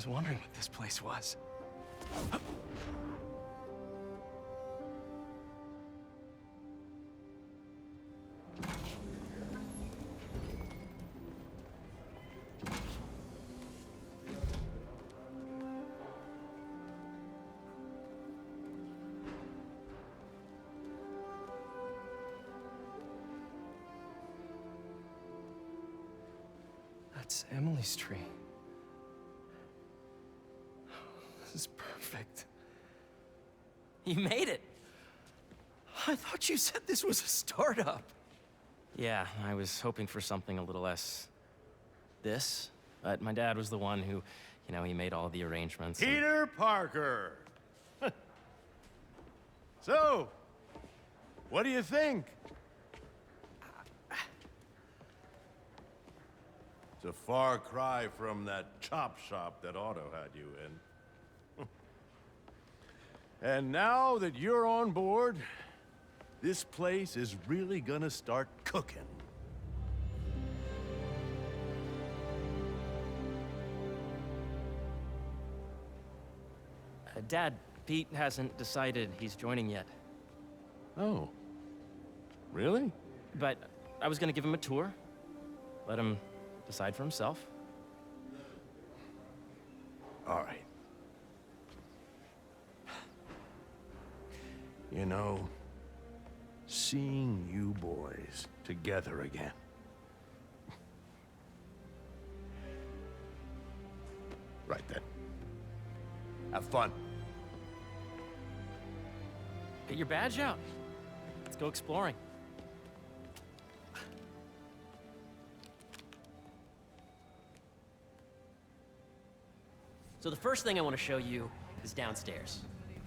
was wondering what this place was. That's Emily's tree. This is perfect. You made it! I thought you said this was a startup. Yeah, I was hoping for something a little less... this. But my dad was the one who, he made all the arrangements. Peter Parker! So, what do you think? It's a far cry from that chop shop that Otto had you in. And now that you're on board, this place is really gonna start cooking. Dad, Pete hasn't decided he's joining yet. Oh. Really? But I was gonna give him a tour. Let him decide for himself. All right. You know, seeing you boys together again. Right then. Have fun. Get your badge out. Let's go exploring. So the first thing I want to show you is downstairs.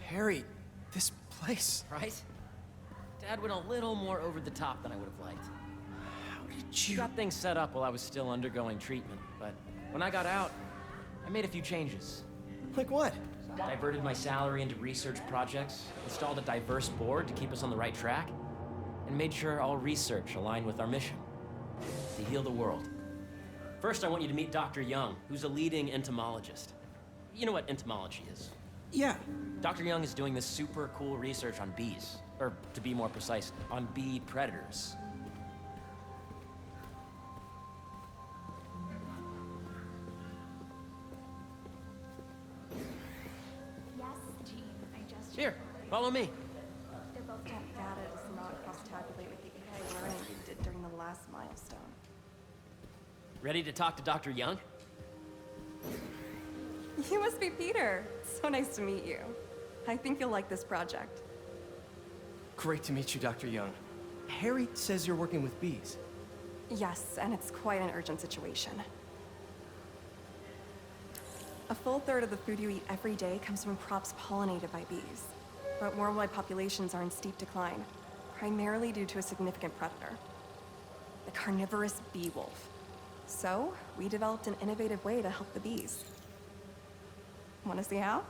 Harry, this place. Right? Dad went a little more over the top than I would have liked. How did He you... got things set up while I was still undergoing treatment, but when I got out, I made a few changes. Like what? Diverted my salary into research projects, installed a diverse board to keep us on the right track, and made sure all research aligned with our mission, to heal the world. First, I want you to meet Dr. Young, who's a leading entomologist. You know what entomology is? Yeah. Dr. Young is doing this super cool research on bees, or to be more precise, on bee predators. Yes, Gene, I just... Here, follow me. They're both data does not cross-tabulate with the AI learning we did during the last milestone. Ready to talk to Dr. Young? You must be Peter. So nice to meet you. I think you'll like this project. Great to meet you, Dr. Young. Harry says you're working with bees. Yes, and it's quite an urgent situation. A full third of the food you eat every day comes from crops pollinated by bees. But worldwide populations are in steep decline, primarily due to a significant predator, the carnivorous bee wolf. So, we developed an innovative way to help the bees. Want to see how?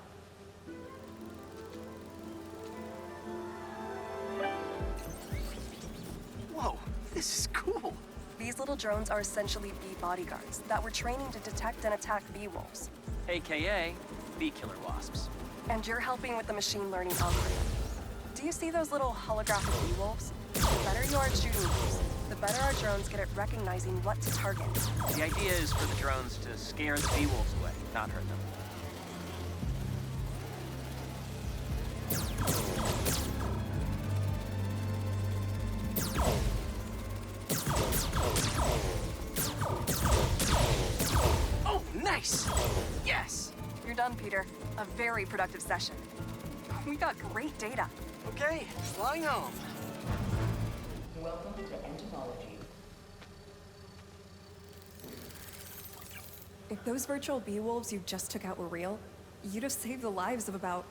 Whoa, this is cool. These little drones are essentially bee bodyguards that we're training to detect and attack bee wolves. AKA bee killer wasps. And you're helping with the machine learning algorithm. Do you see those little holographic bee wolves? The better you are at shooting these, the better our drones get at recognizing what to target. The idea is for the drones to scare the bee wolves away, not hurt them. Oh, nice! Yes! You're done, Peter. A very productive session. We got great data. Okay, flying home. Welcome to entomology. If those virtual bee wolves you just took out were real, you'd have saved the lives of about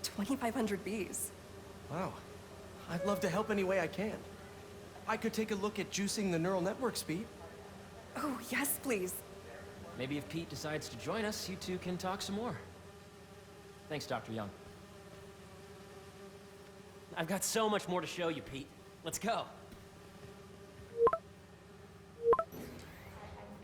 2,500 bees. Wow. I'd love to help any way I can. I could take a look at juicing the neural network speed. Oh, yes, please. Maybe if Pete decides to join us, you two can talk some more. Thanks, Dr. Young. I've got so much more to show you, Pete. Let's go.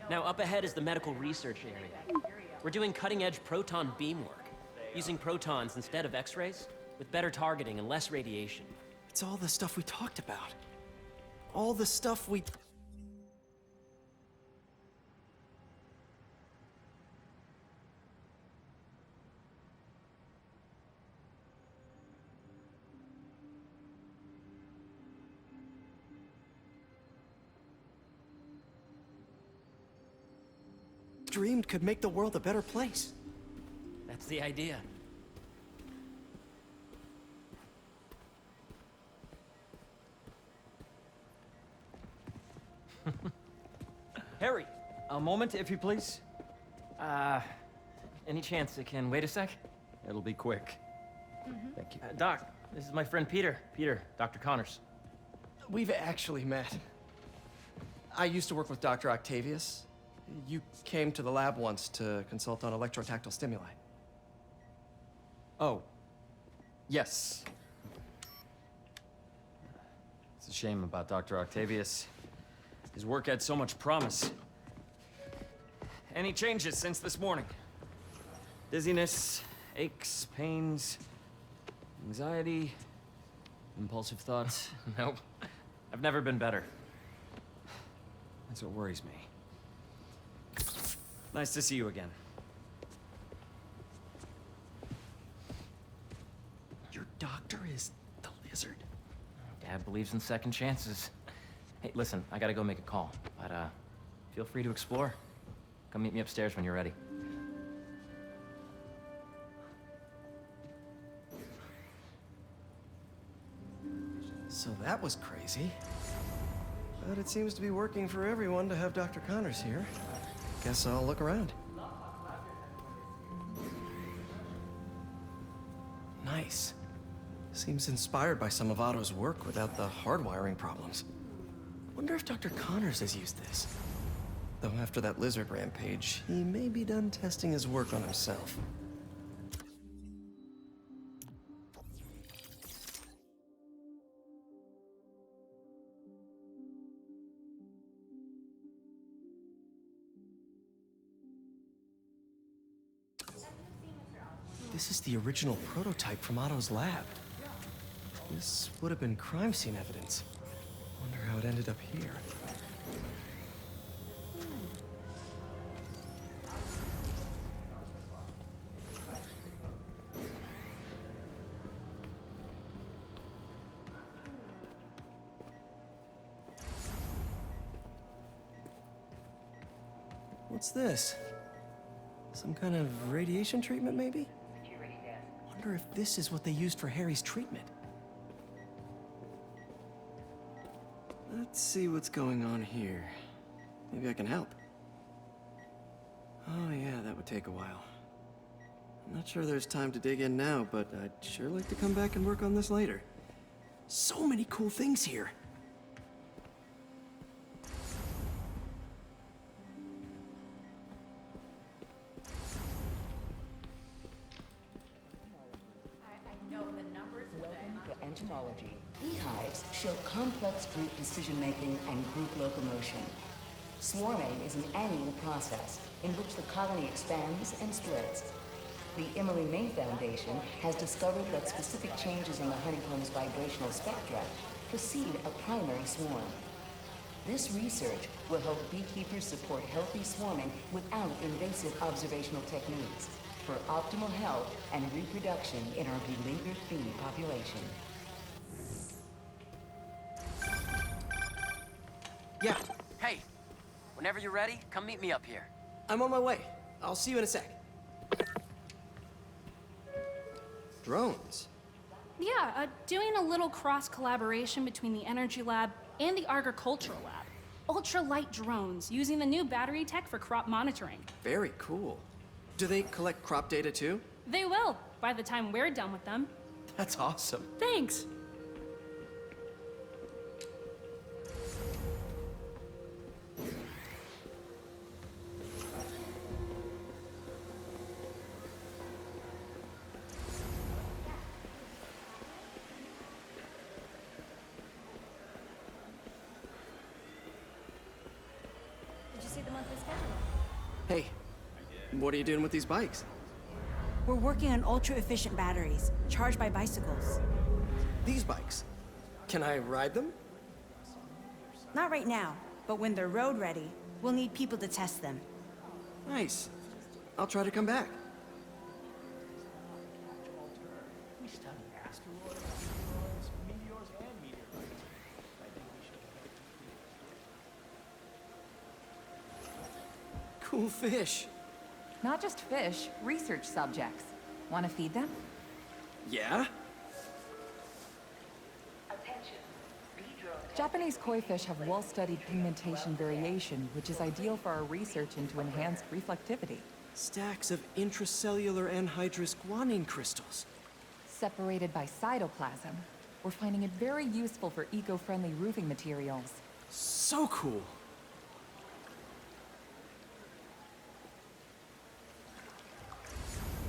Now, up ahead is the medical research area. We're doing cutting-edge proton beam work, using protons instead of X-rays, with better targeting and less radiation. It's all the stuff we talked about. All the stuff we... dreamed could make the world a better place. That's the idea. Harry, A moment, if you please. any chance it can wait a sec? It'll be quick. Thank you. Doc, this is my friend Peter. Peter, Dr. Connors. We've actually met. I used to work with Dr. Octavius. You came to the lab once to consult on electrotactile stimuli. Oh. Yes. It's a shame about Dr. Octavius. His work had so much promise. Any changes since this morning? Dizziness, aches, pains, anxiety, impulsive thoughts. Nope. I've never been better. That's what worries me. Nice to see you again. Your doctor is the lizard. Dad believes in second chances. Hey, listen, I gotta go make a call, but feel free to explore. Come meet me upstairs when you're ready. So that was crazy. But it seems to be working for everyone to have Dr. Connors here. Guess I'll look around. Nice. Seems inspired by some of Otto's work without the hardwiring problems. Wonder if Dr. Connors has used this. Though after that lizard rampage, he may be done testing his work on himself. This is the original prototype from Otto's lab. This would have been crime scene evidence. Wonder how it ended up here. What's this? Some kind of radiation treatment, maybe? Wonder if this is what they used for Harry's treatment. Let's see what's going on here. Maybe I can help. Oh yeah, that would take a while. I'm not sure there's time to dig in now, but I'd sure like to come back and work on this later. So many cool things here. Welcome to entomology. Beehives show complex group decision-making and group locomotion. Swarming is an annual process in which the colony expands and splits. The Emily May Foundation has discovered that specific changes in the honeycomb's vibrational spectra precede a primary swarm. This research will help beekeepers support healthy swarming without invasive observational techniques for optimal health and reproduction in our beleaguered bee population. Yeah, Hey, whenever you're ready, come meet me up here. I'm on my way. I'll see you in a sec. Drones? Yeah, doing a little cross-collaboration between the Energy Lab and the Agricultural Lab. Ultralight drones, using the new battery tech for crop monitoring. Very cool. Do they collect crop data too? They will, by the time we're done with them. That's awesome. Thanks! Did you see the monthly schedule? Hey, What are you doing with these bikes? We're working on ultra-efficient batteries, charged by bicycles. These bikes. Can I ride them? Not right now, but when they're road ready, we'll need people to test them. Nice. I'll try to come back. Cool fish. Not just fish, research subjects. Want to feed them? Yeah? Japanese koi fish have well-studied pigmentation variation, which is ideal for our research into enhanced reflectivity. Stacks of intracellular anhydrous guanine crystals. Separated by cytoplasm, we're finding it very useful for eco-friendly roofing materials. So cool.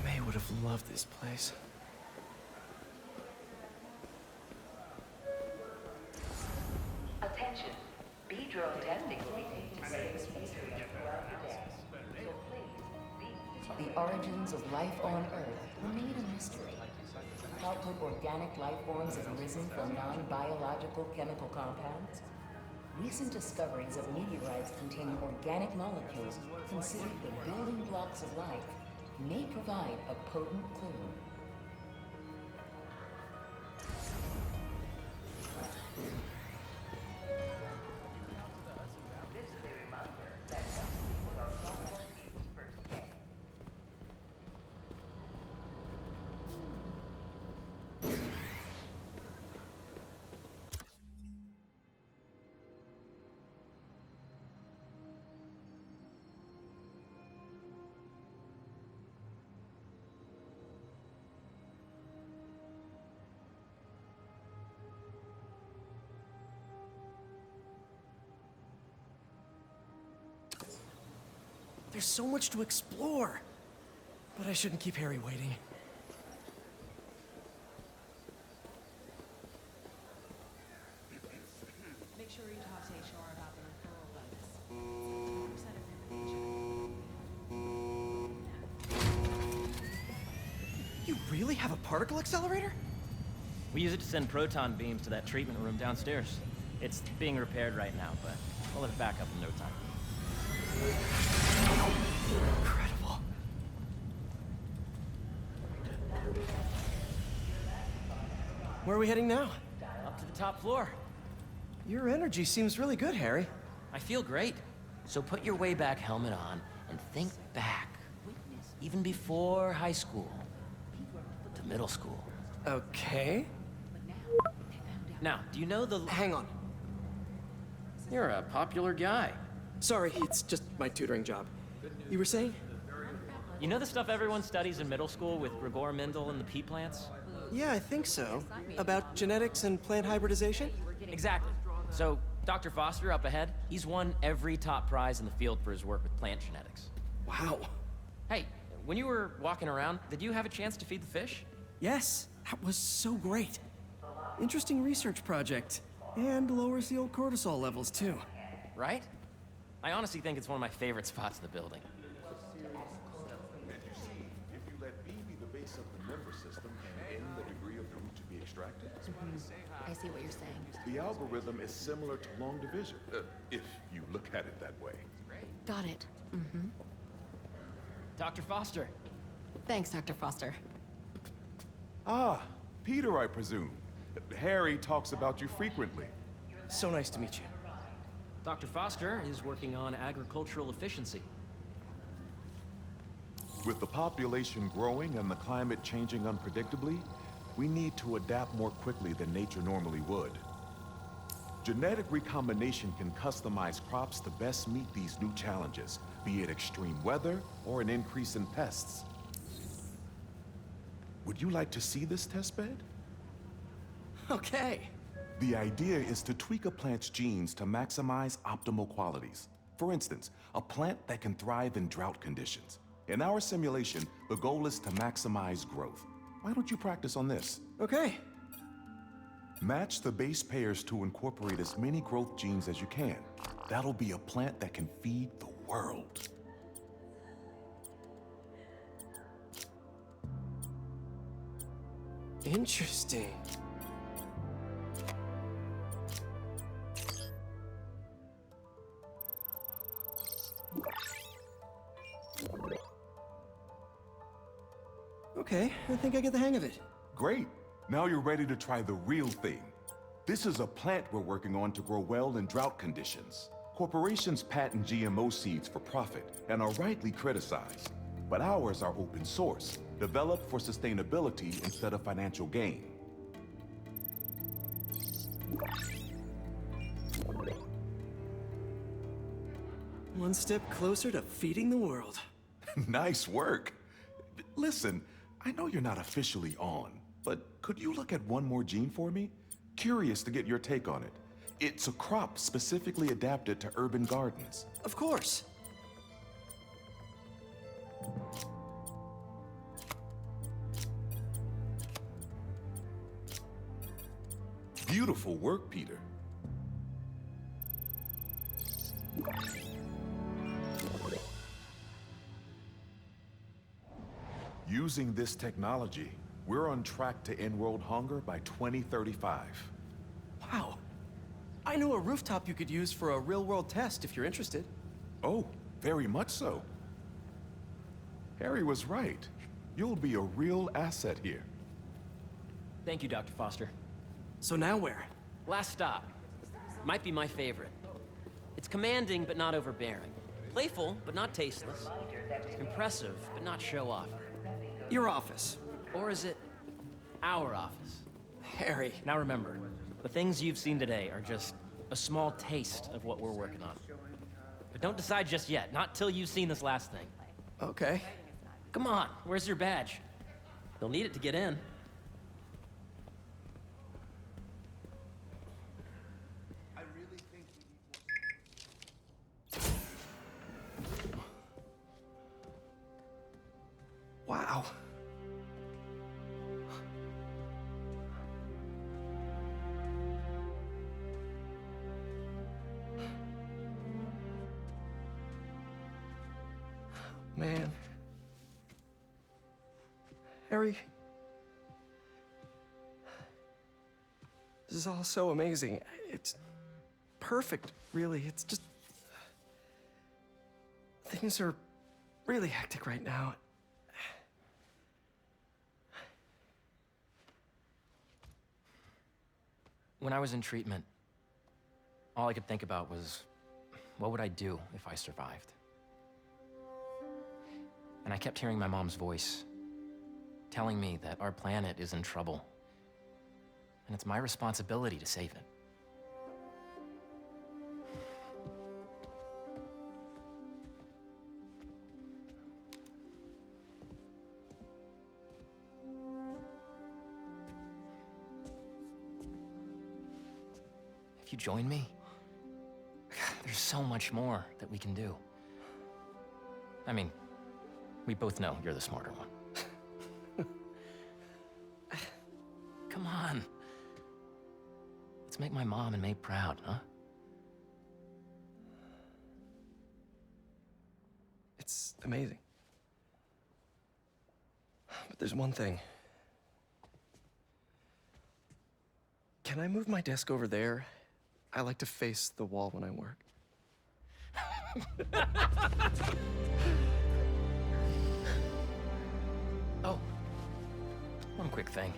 May would have loved this place. Attention. Beedrill testing will be taking place throughout the day. So please, the origins of life on Earth remain a mystery. How could organic life forms have arisen from non-biological chemical compounds? Recent discoveries of meteorites containing organic molecules considered the building blocks of life may provide a potent clue. There's so much to explore. But I shouldn't keep Harry waiting. Make sure you talk to HR about the referral bonus. You really have a particle accelerator? We use it to send proton beams to that treatment room downstairs. It's being repaired right now, but we'll have it back up in no time. Incredible. Where are we heading now? Up to the top floor. Your energy seems really good, Harry. I feel great. So put your way back helmet on and think back. Even before high school. To middle school. Okay. Now, do you know the... Hang on. You're a popular guy. Sorry, it's just my tutoring job. You were saying? You know the stuff everyone studies in middle school with Gregor Mendel and the pea plants? Yeah, I think so. About genetics and plant hybridization? Exactly. So, Dr. Foster up ahead, he's won every top prize in the field for his work with plant genetics. Wow. Hey, when you were walking around, did you have a chance to feed the fish? Yes, that was so great. Interesting research project. And lowers the old cortisol levels, too. Right? I honestly think it's one of my favorite spots in the building. And you see, if you let B be the base of the member system and N the degree of root to be extracted, I see what you're saying. the algorithm is similar to long division, if you look at it that way. Got it. Dr. Foster. Thanks, Dr. Foster. Ah, Peter, I presume. Harry talks about you frequently. So nice to meet you. Dr. Foster is working on agricultural efficiency. With the population growing and the climate changing unpredictably, we need to adapt more quickly than nature normally would. Genetic recombination can customize crops to best meet these new challenges, be it extreme weather or an increase in pests. Would you like to see this testbed? Okay. The idea is to tweak a plant's genes to maximize optimal qualities. For instance, a plant that can thrive in drought conditions. In our simulation, the goal is to maximize growth. Why don't you practice on this? Okay. Match the base pairs to incorporate as many growth genes as you can. That'll be a plant that can feed the world. Interesting. Okay, I think I get the hang of it. Great. Now you're ready to try the real thing. This is a plant we're working on to grow well in drought conditions. Corporations patent GMO seeds for profit and are rightly criticized. But ours are open source, developed for sustainability instead of financial gain. One step closer to feeding the world. Nice work. Listen, I know you're not officially on, but could you look at one more gene for me? Curious to get your take on it. It's a crop specifically adapted to urban gardens. Of course. Beautiful work, Peter. Using this technology, we're on track to end world hunger by 2035. Wow. I know a rooftop you could use for a real-world test if you're interested. Oh, very much so. Harry was right. You'll be a real asset here. Thank you, Dr. Foster. So now where? Last stop. Might be my favorite. It's commanding, but not overbearing. Playful, but not tasteless. Impressive, but not show-off. Your office. Or is it our office? Harry. Now remember, the things you've seen today are just a small taste of what we're working on. But don't decide just yet, not till you've seen this last thing. Okay. Come on, where's your badge? You'll need it to get in. Wow. Man. Harry. This is all so amazing. It's perfect, really. It's just... Things are really hectic right now. When I was in treatment, all I could think about was, what would I do if I survived? And I kept hearing my mom's voice, telling me that our planet is in trouble, and it's my responsibility to save it. If you join me, there's so much more that we can do. I mean, we both know you're the smarter one. Come on. Let's make my mom and May proud, huh? It's amazing. But there's one thing. Can I move my desk over there? I like to face the wall when I work. Oh, one quick thing.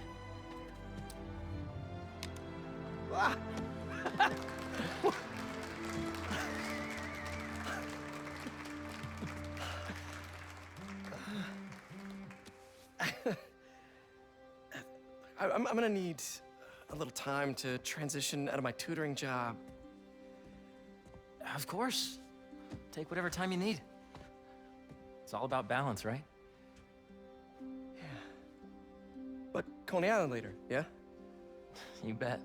Ah. I'm gonna need a little time to transition out of my tutoring job. Of course. Take whatever time you need. It's all about balance, right? Yeah. But Coney Island later, yeah? You bet.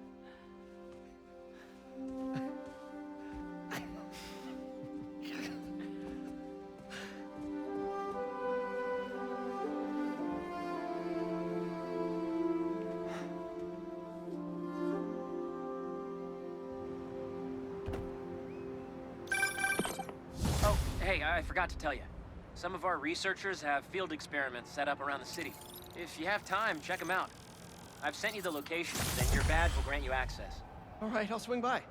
Oh, hey, I forgot to tell you. Some of our researchers have field experiments set up around the city. If you have time, check them out. I've sent you the location, then your badge will grant you access. All right, I'll swing by.